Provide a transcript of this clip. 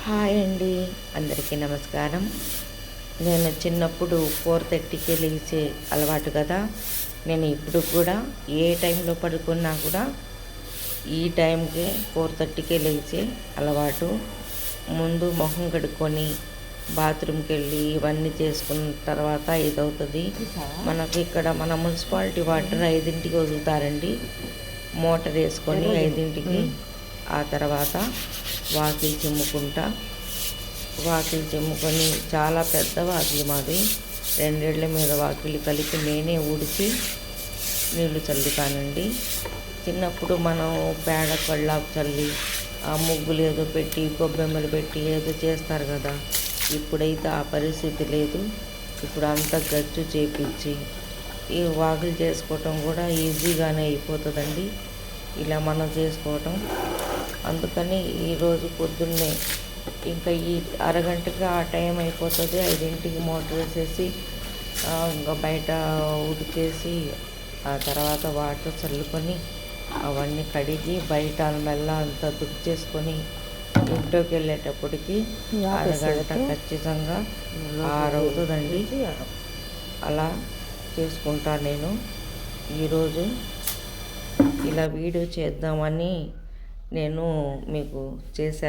Hi అండి, అందరికీ నమస్కారం. నేను చిన్నప్పుడు 4:30కే లేచే అలవాటు కదా. నేను ఇప్పుడు కూడా ఏ టైంలో పడుకున్నా కూడా ఈ టైంకే 4:30కే లేచే అలవాటు. ముందు మొహం కడుక్కొని బాత్రూమ్కి వెళ్ళి ఇవన్నీ చేసుకున్న తర్వాత 5 అవుతుంది. మనకి ఇక్కడ మన మున్సిపాలిటీ వాటర్ 5ంటికి వదులుతారండి. మోటార్ వేసుకొని 5ంటికి. ఆ తర్వాత వాకిలి చిమ్ముకొని చాలా పెద్ద వాకిలి మాది. 2 ఇళ్ళ మీద వాకిలి కలిపి నేనే ఊడ్చి నీళ్లు చల్లుతానండి. చిన్నప్పుడు మనం పేడ కళ్ళాపు చల్లి ఆ ముగ్గులు ఏదో పెట్టి గొబ్బెమ్మలు పెట్టి ఏదో చేస్తారు కదా. ఇప్పుడైతే ఆ పరిస్థితి లేదు. ఇప్పుడు అంతా గచ్చు చేపించి ఈ వాకిలి చేసుకోవటం కూడా ఈజీగానే అయిపోతుందండి. ఇలా మనం చేసుకోవటం. అందుకని ఈరోజు పొద్దున్నే ఇంకా ఈ అరగంటగా ఆ టైం అయిపోతుంది. 5ంటికి మోటార్ వేసేసి ఇంకా బయట ఉడికేసి ఆ తర్వాత వాటర్ చల్లుకొని అవన్నీ కడిగి బయట మెల్ల అంతా తుడిచేసుకొని ఇంట్లోకి వెళ్ళేటప్పటికి అరగంట ఖచ్చితంగా 6 అవుతుందండి. అలా చేసుకుంటా నేను. ఈరోజు ఇలా వీడియో చేద్దామని నేను మీకు చేశాను.